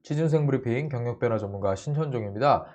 취준생 브리핑 경력변화 전문가 신현종입니다.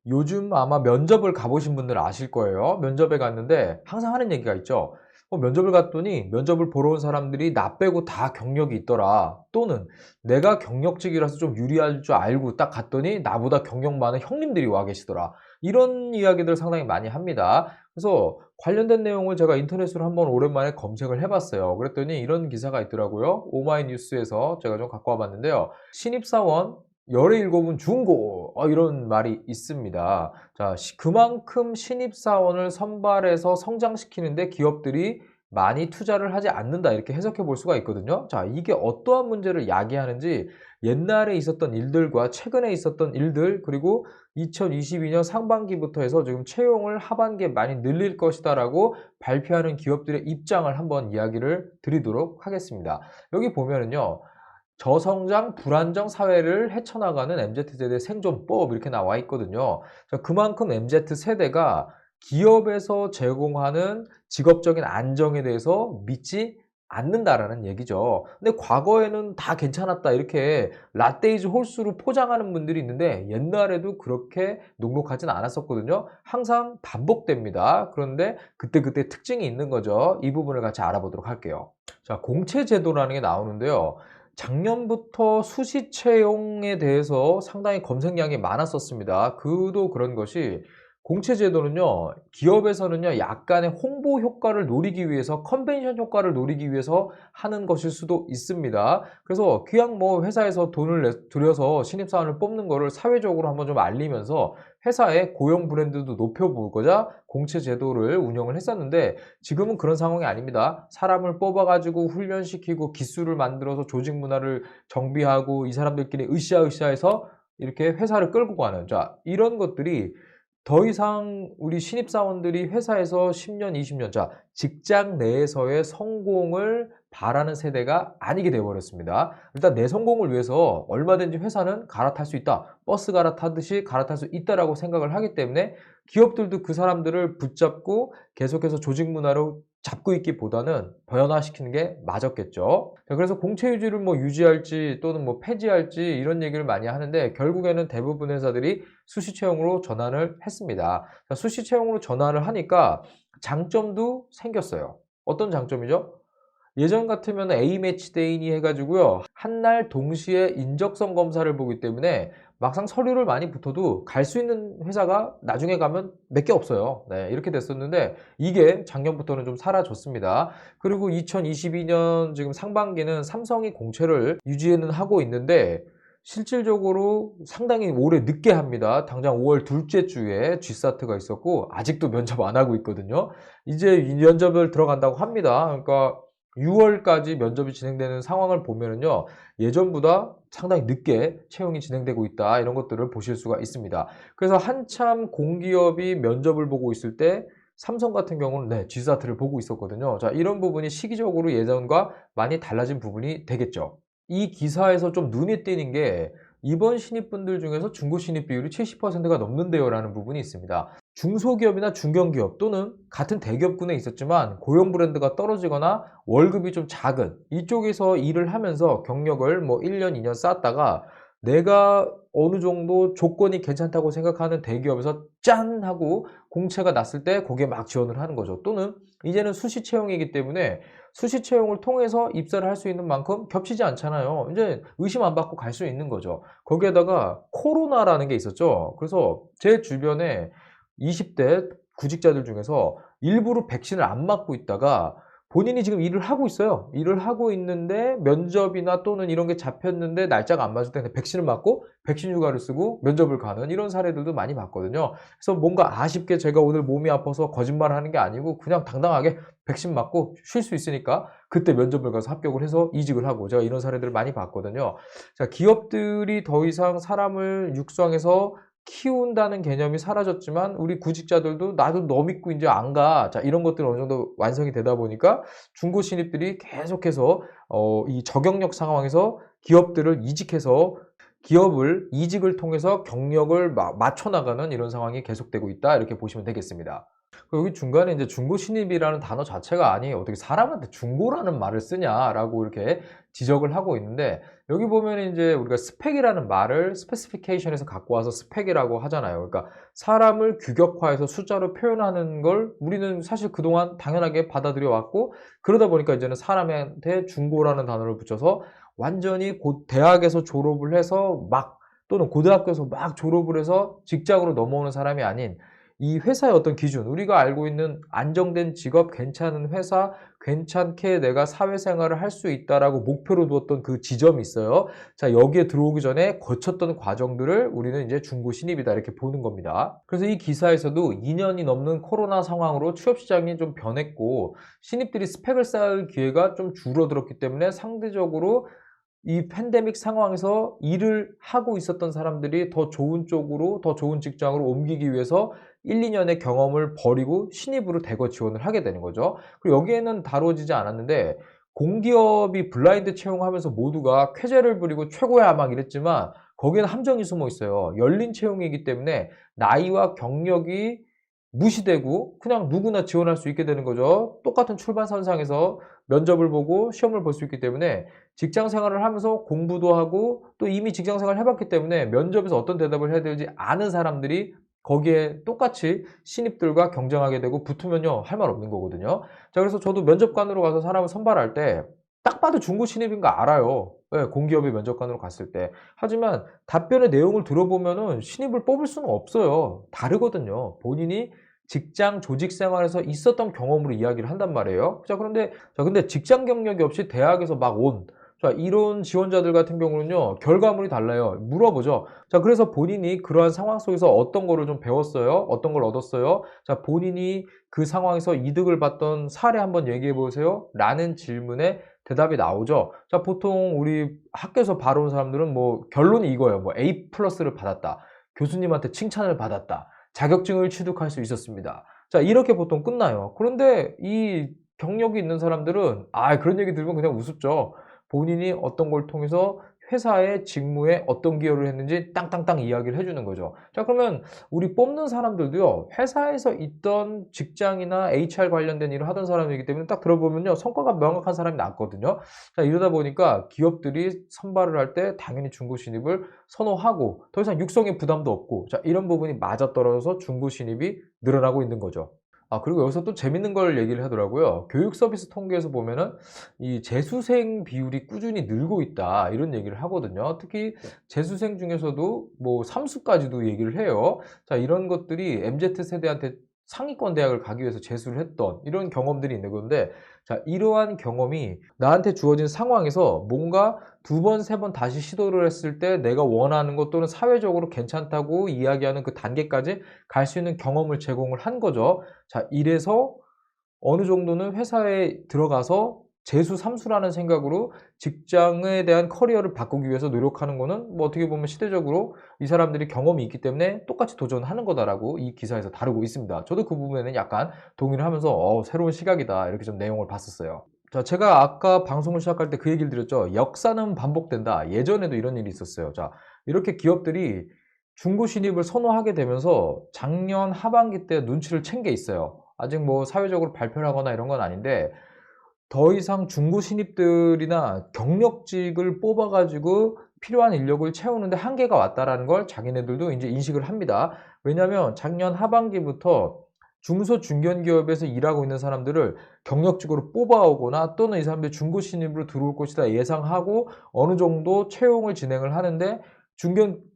요즘 아마 면접을 가보신 분들 아실 거예요. 면접에 갔는데 항상 하는 얘기가 있죠. 면접을 갔더니 면접을 보러 온 사람들이 나 빼고 다 경력이 있더라. 또는 내가 경력직이라서 좀 유리할 줄 알고 딱 갔더니 나보다 경력 많은 형님들이 와 계시더라. 이런 이야기들 상당히 많이 합니다. 그래서 관련된 내용을 제가 인터넷으로 한번 오랜만에 검색을 해봤어요. 그랬더니 이런 기사가 있더라고요. 오마이뉴스에서 제가 좀 갖고 와봤는데요. 신입사원 17은 중고 이런 말이 있습니다. 자, 그만큼 신입사원을 선발해서 성장시키는데 기업들이 많이 투자를 하지 않는다 이렇게 해석해 볼 수가 있거든요. 자, 이게 어떠한 문제를 야기하는지 옛날에 있었던 일들과 최근에 있었던 일들 그리고 2022년 상반기부터 해서 지금 채용을 하반기에 많이 늘릴 것이다라고 발표하는 기업들의 입장을 한번 이야기를 드리도록 하겠습니다. 여기 보면은요. 저성장 불안정 사회를 헤쳐나가는 MZ세대 생존법 이렇게 나와 있거든요. 그만큼 MZ세대가 기업에서 제공하는 직업적인 안정에 대해서 믿지 않는다라는 얘기죠. 근데 과거에는 다 괜찮았다 이렇게 라떼이즈 홀수로 포장하는 분들이 있는데 옛날에도 그렇게 녹록하진 않았었거든요. 항상 반복됩니다. 그런데 그때그때 특징이 있는 거죠. 이 부분을 같이 알아보도록 할게요. 자, 공채제도라는 게 나오는데요. 작년부터 수시 채용에 대해서 상당히 검색량이 많았었습니다. 그도 그런 것이 공채제도는요, 기업에서는요, 약간의 홍보 효과를 노리기 위해서, 컨벤션 효과를 노리기 위해서 하는 것일 수도 있습니다. 그래서 그냥 뭐 회사에서 돈을 들여서 신입사원을 뽑는 거를 사회적으로 한번 좀 알리면서 회사의 고용 브랜드도 높여보고자 공채제도를 운영을 했었는데 지금은 그런 상황이 아닙니다. 사람을 뽑아가지고 훈련시키고 기술을 만들어서 조직 문화를 정비하고 이 사람들끼리 으쌰으쌰해서 이렇게 회사를 끌고 가는 이런 것들이 더 이상 우리 신입사원들이 회사에서 10년, 20년, 직장 내에서의 성공을 바라는 세대가 아니게 되어버렸습니다. 일단 내 성공을 위해서 얼마든지 회사는 갈아탈 수 있다. 버스 갈아타듯이 갈아탈 수 있다라고 생각을 하기 때문에 기업들도 그 사람들을 붙잡고 계속해서 조직 문화로 잡고 있기보다는 변화시키는 게 맞았겠죠. 그래서 공채 유지를 뭐 유지할지 또는 뭐 폐지할지 이런 얘기를 많이 하는데 결국에는 대부분 회사들이 수시 채용으로 전환을 했습니다. 수시 채용으로 전환을 하니까 장점도 생겼어요. 어떤 장점이죠? 예전 같으면 A매치 대인이 해가지고요. 한날 동시에 인적성 검사를 보기 때문에 막상 서류를 많이 붙어도 갈 수 있는 회사가 나중에 가면 몇 개 없어요. 네, 이렇게 됐었는데 이게 작년부터는 좀 사라졌습니다. 그리고 2022년 지금 상반기는 삼성이 공채를 유지는 하고 있는데 실질적으로 상당히 오래 늦게 합니다. 당장 5월 둘째 주에 G사트가 있었고 아직도 면접 안 하고 있거든요. 이제 면접을 들어간다고 합니다. 그러니까 6월까지 면접이 진행되는 상황을 보면은요, 예전보다 상당히 늦게 채용이 진행되고 있다. 이런 것들을 보실 수가 있습니다. 그래서 한참 공기업이 면접을 보고 있을 때 삼성 같은 경우는 G사트를 보고 있었거든요. 자, 이런 부분이 시기적으로 예전과 많이 달라진 부분이 되겠죠. 이 기사에서 좀 눈에 띄는 게 이번 신입분들 중에서 중고 신입 비율이 70%가 넘는데요 라는 부분이 있습니다. 중소기업이나 중견기업 또는 같은 대기업군에 있었지만 고용 브랜드가 떨어지거나 월급이 좀 작은 이쪽에서 일을 하면서 경력을 뭐 1년, 2년 쌓았다가 내가 어느 정도 조건이 괜찮다고 생각하는 대기업에서 짠 하고 공채가 났을 때 거기에 막 지원을 하는 거죠. 또는 이제는 수시 채용이기 때문에 수시 채용을 통해서 입사를 할 수 있는 만큼 겹치지 않잖아요. 이제 의심 안 받고 갈 수 있는 거죠. 거기에다가 코로나라는 게 있었죠. 그래서 제 주변에 20대 구직자들 중에서 일부러 백신을 안 맞고 있다가 본인이 지금 일을 하고 있어요. 일을 하고 있는데 면접이나 또는 이런 게 잡혔는데 날짜가 안 맞을 때 백신을 맞고 백신 휴가를 쓰고 면접을 가는 이런 사례들도 많이 봤거든요. 그래서 뭔가 아쉽게 제가 오늘 몸이 아파서 거짓말을 하는 게 아니고 그냥 당당하게 백신 맞고 쉴 수 있으니까 그때 면접을 가서 합격을 해서 이직을 하고 제가 이런 사례들을 많이 봤거든요. 자, 기업들이 더 이상 사람을 육성해서 키운다는 개념이 사라졌지만 우리 구직자들도 나도 너 믿고 이제 안 가. 자, 이런 것들이 어느 정도 완성이 되다 보니까 중고 신입들이 계속해서 이 저경력 상황에서 기업들을 이직해서 기업을 이직을 통해서 경력을 맞춰 나가는 이런 상황이 계속되고 있다. 이렇게 보시면 되겠습니다. 여기 중간에 이제 중고 신입이라는 단어 자체가 아니 어떻게 사람한테 중고라는 말을 쓰냐라고 이렇게 지적을 하고 있는데, 여기 보면 이제 우리가 스펙이라는 말을 스페시피케이션에서 갖고 와서 스펙이라고 하잖아요. 그러니까 사람을 규격화해서 숫자로 표현하는 걸 우리는 사실 그동안 당연하게 받아들여 왔고, 그러다 보니까 이제는 사람한테 중고라는 단어를 붙여서 완전히 곧 대학에서 졸업을 해서 막, 또는 고등학교에서 막 졸업을 해서 직장으로 넘어오는 사람이 아닌 이 회사의 어떤 기준, 우리가 알고 있는 안정된 직업, 괜찮은 회사, 괜찮게 내가 사회생활을 할 수 있다라고 목표로 두었던 그 지점이 있어요. 자, 여기에 들어오기 전에 거쳤던 과정들을 우리는 이제 중고 신입이다 이렇게 보는 겁니다. 그래서 이 기사에서도 2년이 넘는 코로나 상황으로 취업 시장이 좀 변했고 신입들이 스펙을 쌓을 기회가 좀 줄어들었기 때문에 상대적으로 이 팬데믹 상황에서 일을 하고 있었던 사람들이 더 좋은 쪽으로, 더 좋은 직장으로 옮기기 위해서 1-2년의 경험을 버리고 신입으로 대거 지원을 하게 되는 거죠. 그리고 여기에는 다뤄지지 않았는데, 공기업이 블라인드 채용하면서 모두가 쾌재를 부리고 최고야 막 이랬지만 거기에는 함정이 숨어 있어요. 열린 채용이기 때문에 나이와 경력이 무시되고 그냥 누구나 지원할 수 있게 되는 거죠. 똑같은 출발선상에서 면접을 보고 시험을 볼 수 있기 때문에 직장 생활을 하면서 공부도 하고 또 이미 직장 생활을 해봤기 때문에 면접에서 어떤 대답을 해야 될지 아는 사람들이 거기에 똑같이 신입들과 경쟁하게 되고 붙으면요 할 말 없는 거거든요. 자, 그래서 저도 면접관으로 가서 사람을 선발할 때 딱 봐도 중고 신입인 거 알아요. 예, 공기업의 면접관으로 갔을 때. 하지만 답변의 내용을 들어보면은 신입을 뽑을 수는 없어요. 다르거든요. 본인이 직장 조직 생활에서 있었던 경험으로 이야기를 한단 말이에요. 근데 직장 경력이 없이 대학에서 막 온, 자, 이런 지원자들 같은 경우는요, 결과물이 달라요. 물어보죠. 자, 그래서 본인이 그러한 상황 속에서 어떤 거를 좀 배웠어요? 어떤 걸 얻었어요? 자, 본인이 그 상황에서 이득을 봤던 사례 한번 얘기해 보세요. 라는 질문에 대답이 나오죠. 자, 보통 우리 학교에서 바로 온 사람들은 뭐 결론이 이거예요. 뭐 A 플러스를 받았다. 교수님한테 칭찬을 받았다. 자격증을 취득할 수 있었습니다. 자, 이렇게 보통 끝나요. 그런데 이 경력이 있는 사람들은 그런 얘기 들으면 그냥 우습죠. 본인이 어떤 걸 통해서 회사의 직무에 어떤 기여를 했는지 땅땅땅 이야기를 해주는 거죠. 자, 그러면 우리 뽑는 사람들도요, 회사에서 있던 직장이나 HR 관련된 일을 하던 사람이기 때문에 딱 들어보면요, 성과가 명확한 사람이 낫거든요. 자, 이러다 보니까 기업들이 선발을 할 때 당연히 중고 신입을 선호하고 더 이상 육성의 부담도 없고, 자, 이런 부분이 맞아떨어져서 중고 신입이 늘어나고 있는 거죠. 그리고 여기서 또 재밌는 걸 얘기를 하더라고요. 교육 서비스 통계에서 보면은 이 재수생 비율이 꾸준히 늘고 있다, 이런 얘기를 하거든요. 특히 재수생 중에서도 뭐 삼수까지도 얘기를 해요. 자, 이런 것들이 MZ 세대한테 상위권 대학을 가기 위해서 재수를 했던 이런 경험들이 있는 건데, 자, 이러한 경험이 나한테 주어진 상황에서 뭔가 두 번, 세 번 다시 시도를 했을 때 내가 원하는 것 또는 사회적으로 괜찮다고 이야기하는 그 단계까지 갈 수 있는 경험을 제공을 한 거죠. 자, 이래서 어느 정도는 회사에 들어가서 재수, 삼수라는 생각으로 직장에 대한 커리어를 바꾸기 위해서 노력하는 거는 뭐 어떻게 보면 시대적으로 이 사람들이 경험이 있기 때문에 똑같이 도전하는 거다라고 이 기사에서 다루고 있습니다. 저도 그 부분에는 약간 동의를 하면서 새로운 시각이다, 이렇게 좀 내용을 봤었어요. 자, 제가 아까 방송을 시작할 때 그 얘기를 드렸죠. 역사는 반복된다. 예전에도 이런 일이 있었어요. 자, 이렇게 기업들이 중고 신입을 선호하게 되면서 작년 하반기 때 눈치를 챈 게 있어요. 아직 뭐 사회적으로 발표를 하거나 이런 건 아닌데, 더 이상 중고 신입들이나 경력직을 뽑아가지고 필요한 인력을 채우는데 한계가 왔다라는 걸 자기네들도 이제 인식을 합니다. 왜냐하면 작년 하반기부터 중소 중견기업에서 일하고 있는 사람들을 경력직으로 뽑아오거나 또는 이 사람들이 중고 신입으로 들어올 것이다 예상하고 어느 정도 채용을 진행을 하는데,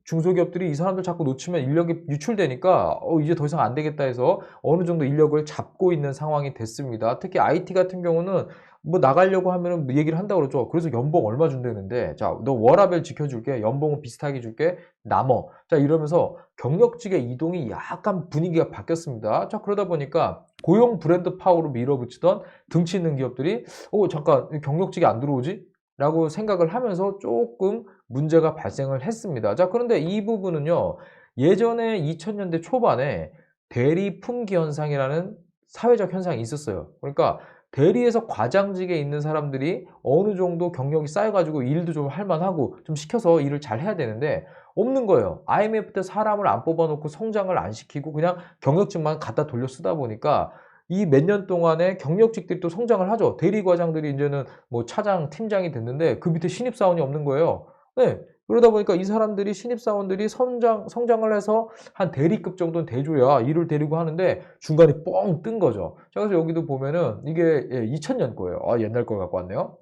중소기업들이 이 사람들 자꾸 놓치면 인력이 유출되니까 이제 더 이상 안 되겠다 해서 어느 정도 인력을 잡고 있는 상황이 됐습니다. 특히 IT 같은 경우는 뭐 나가려고 하면은 뭐 얘기를 한다고 그러죠. 그래서 연봉 얼마 준다는데, 자, 너 워라밸 지켜줄게. 연봉은 비슷하게 줄게. 남어. 자, 이러면서 경력직의 이동이 약간 분위기가 바뀌었습니다. 자, 그러다 보니까 고용 브랜드 파워로 밀어붙이던 등치 있는 기업들이 잠깐 경력직이 안 들어오지? 라고 생각을 하면서 조금 문제가 발생을 했습니다. 자, 그런데 이 부분은요, 예전에 2000년대 초반에 대리 품귀 현상이라는 사회적 현상이 있었어요. 그러니까 대리에서 과장직에 있는 사람들이 어느 정도 경력이 쌓여가지고 일도 좀 할만하고 좀 시켜서 일을 잘 해야 되는데 없는 거예요. IMF 때 사람을 안 뽑아놓고 성장을 안 시키고 그냥 경력직만 갖다 돌려 쓰다 보니까 이 몇 년 동안에 경력직들이 또 성장을 하죠. 대리 과장들이 이제는 뭐 차장, 팀장이 됐는데 그 밑에 신입사원이 없는 거예요. 네. 그러다 보니까 이 사람들이 신입사원들이 성장을 해서 한 대리급 정도는 돼줘야 일을 데리고 하는데 중간에 뻥 뜬 거죠. 자, 그래서 여기도 보면은 이게 2000년 거예요. 아, 옛날 걸 갖고 왔네요.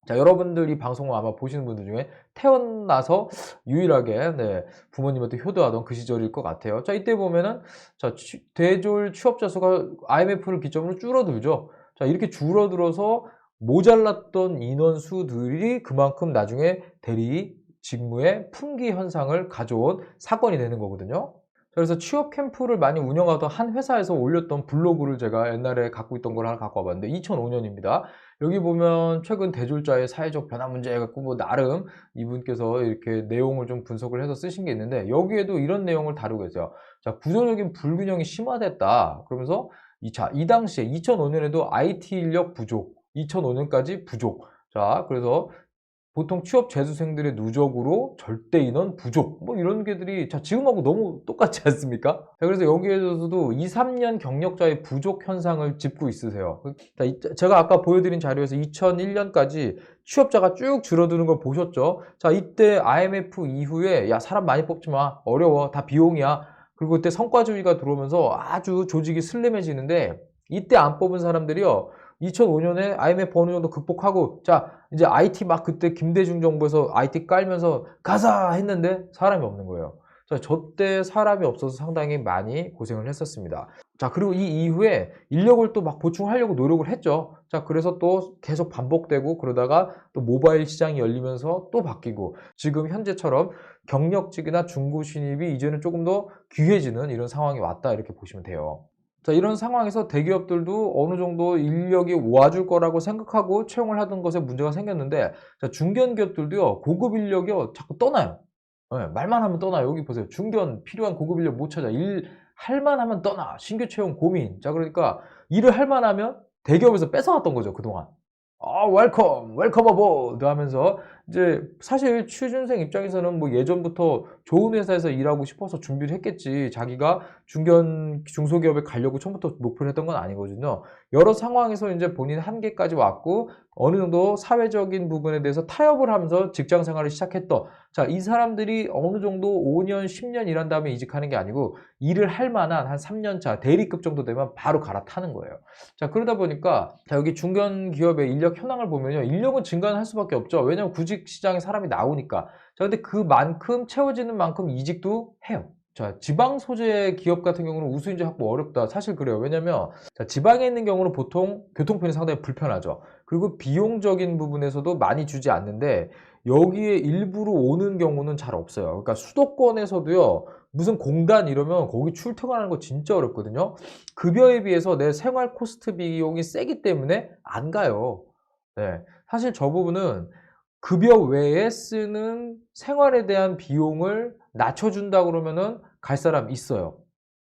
자, 여러분들이 방송을 아마 보시는 분들 중에 태어나서 유일하게 부모님한테 효도하던 그 시절일 것 같아요. 자, 이때 보면은 자, 대졸 취업자 수가 IMF를 기점으로 줄어들죠. 자, 이렇게 줄어들어서 모자랐던 인원수들이 그만큼 나중에 대리 직무의 품귀 현상을 가져온 사건이 되는 거거든요. 그래서 취업 캠프를 많이 운영하던 한 회사에서 올렸던 블로그를 제가 옛날에 갖고 있던 걸 하나 갖고 와봤는데 2005년입니다. 여기 보면 최근 대졸자의 사회적 변화 문제 해갖고 뭐 나름 이분께서 이렇게 내용을 좀 분석을 해서 쓰신 게 있는데 여기에도 이런 내용을 다루고 있어요. 자, 구조적인 불균형이 심화됐다. 그러면서 이 당시에 2005년에도 IT 인력 부족, 2005년까지 부족. 자, 그래서 보통 취업 재수생들의 누적으로 절대 인원 부족 뭐 이런 게들이 자 지금하고 너무 똑같지 않습니까? 자, 그래서 여기에서도 2, 3년 경력자의 부족 현상을 짚고 있으세요. 자, 제가 아까 보여드린 자료에서 2001년까지 취업자가 쭉 줄어드는 걸 보셨죠? 자, 이때 IMF 이후에 야 사람 많이 뽑지 마 어려워 다 비용이야. 그리고 그때 성과주의가 들어오면서 아주 조직이 슬림해지는데 이때 안 뽑은 사람들이요 2005년에 IMF 어느 정도 극복하고 자 이제 IT 막 그때 김대중 정부에서 IT 깔면서 가자 했는데 사람이 없는 거예요. 자, 저때 사람이 없어서 상당히 많이 고생을 했었습니다. 자, 그리고 이 이후에 인력을 또 막 보충하려고 노력을 했죠. 자, 그래서 또 계속 반복되고 그러다가 또 모바일 시장이 열리면서 또 바뀌고 지금 현재처럼 경력직이나 중고 신입이 이제는 조금 더 귀해지는 이런 상황이 왔다 이렇게 보시면 돼요. 자, 이런 상황에서 대기업들도 어느 정도 인력이 와줄 거라고 생각하고 채용을 하던 것에 문제가 생겼는데 자, 중견 기업들도요 고급 인력이요 자꾸 떠나요. 네, 말만 하면 떠나요. 여기 보세요. 중견 필요한 고급 인력 못 찾아. 일 할만 하면 떠나. 신규 채용 고민. 자, 그러니까 일을 할만 하면 대기업에서 뺏어왔던 거죠 그동안. 아, 웰컴 어보드 하면서 이제 사실 취준생 입장에서는 뭐 예전부터 좋은 회사에서 일하고 싶어서 준비를 했겠지. 자기가 중소기업에 가려고 처음부터 목표를 했던 건 아니거든요. 여러 상황에서 이제 본인 한계까지 왔고 어느 정도 사회적인 부분에 대해서 타협을 하면서 직장 생활을 시작했던 자, 이 사람들이 어느 정도 5년, 10년 일한 다음에 이직하는 게 아니고 일을 할 만한 한 3년 차 대리급 정도 되면 바로 갈아타는 거예요. 자, 그러다 보니까 자, 여기 중견 기업의 인력 현황을 보면요. 인력은 증가할 수밖에 없죠. 왜냐하면 구직 시장에 사람이 나오니까. 자, 근데 그만큼 채워지는 만큼 이직도 해요. 자, 지방 소재 기업 같은 경우는 우수인재 확보 어렵다. 사실 그래요. 왜냐면 자, 지방에 있는 경우는 보통 교통편이 상당히 불편하죠. 그리고 비용적인 부분에서도 많이 주지 않는데 여기에 일부러 오는 경우는 잘 없어요. 그러니까 수도권에서도요. 무슨 공단 이러면 거기 출퇴근하는 거 진짜 어렵거든요. 급여에 비해서 내 생활 코스트 비용이 세기 때문에 안 가요. 네. 사실 저 부분은 급여 외에 쓰는 생활에 대한 비용을 낮춰준다 그러면은 갈 사람 있어요.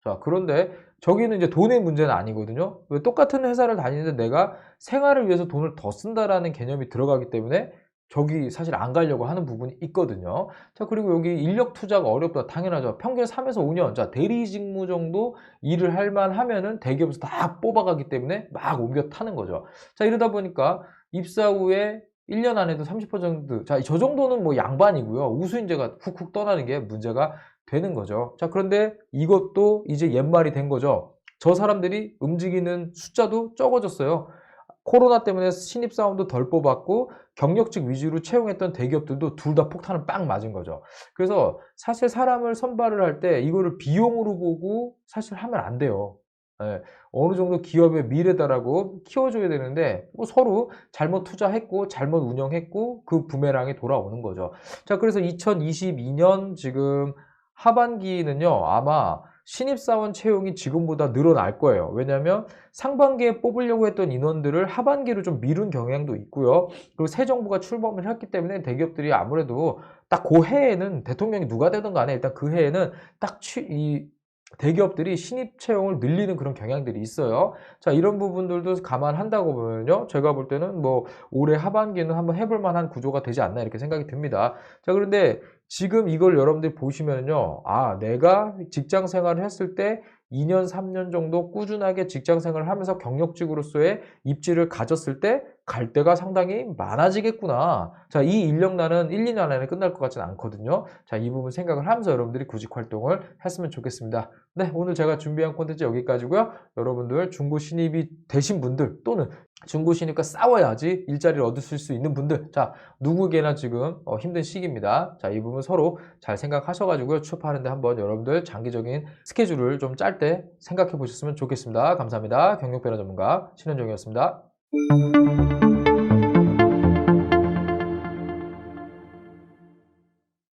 자, 그런데 저기는 이제 돈의 문제는 아니거든요. 왜 똑같은 회사를 다니는데 내가 생활을 위해서 돈을 더 쓴다라는 개념이 들어가기 때문에 저기 사실 안 가려고 하는 부분이 있거든요. 자, 그리고 여기 인력 투자가 어렵다. 당연하죠. 평균 3에서 5년. 자, 대리 직무 정도 일을 할 만하면은 대기업에서 다 뽑아가기 때문에 막 옮겨 타는 거죠. 자, 이러다 보니까 입사 후에 1년 안에도 30% 자, 저 정도는 뭐 양반이고요. 우수인재가 훅훅 떠나는 게 문제가 되는 거죠. 자, 그런데 이것도 이제 옛말이 된 거죠. 저 사람들이 움직이는 숫자도 적어졌어요. 코로나 때문에 신입사원도 덜 뽑았고 경력직 위주로 채용했던 대기업들도 둘 다 폭탄을 빵 맞은 거죠. 그래서 사실 사람을 선발을 할 때 이거를 비용으로 보고 사실 하면 안 돼요. 예, 어느 정도 기업의 미래다라고 키워줘야 되는데 뭐 서로 잘못 투자했고 잘못 운영했고 그 부메랑이 돌아오는 거죠. 자, 그래서 2022년 지금 하반기는요 아마 신입사원 채용이 지금보다 늘어날 거예요. 왜냐하면 상반기에 뽑으려고 했던 인원들을 하반기로 좀 미룬 경향도 있고요. 그리고 새 정부가 출범을 했기 때문에 대기업들이 아무래도 딱 그 해에는 대통령이 누가 되든 간에 일단 그 해에는 딱 대기업들이 신입 채용을 늘리는 그런 경향들이 있어요. 자, 이런 부분들도 감안한다고 보면요. 제가 볼 때는 뭐 올해 하반기에는 한번 해볼 만한 구조가 되지 않나 이렇게 생각이 듭니다. 자, 그런데 지금 이걸 여러분들이 보시면요. 아, 내가 직장 생활을 했을 때 2년, 3년 정도 꾸준하게 직장 생활을 하면서 경력직으로서의 입지를 가졌을 때 갈 데가 상당히 많아지겠구나. 자, 이 인력난은 1, 2년 안에 끝날 것 같지는 않거든요. 자, 이 부분 생각을 하면서 여러분들이 구직 활동을 했으면 좋겠습니다. 네, 오늘 제가 준비한 콘텐츠 여기까지고요. 여러분들 중고 신입이 되신 분들 또는 중고 신입과 싸워야지 일자리를 얻으실 수 있는 분들, 자, 누구에게나 지금 힘든 시기입니다. 자, 이 부분 서로 잘 생각하셔가지고요. 취업하는데 한번 여러분들 장기적인 스케줄을 좀 짤 때 생각해 보셨으면 좋겠습니다. 감사합니다. 경력변화 전문가 신현종이었습니다.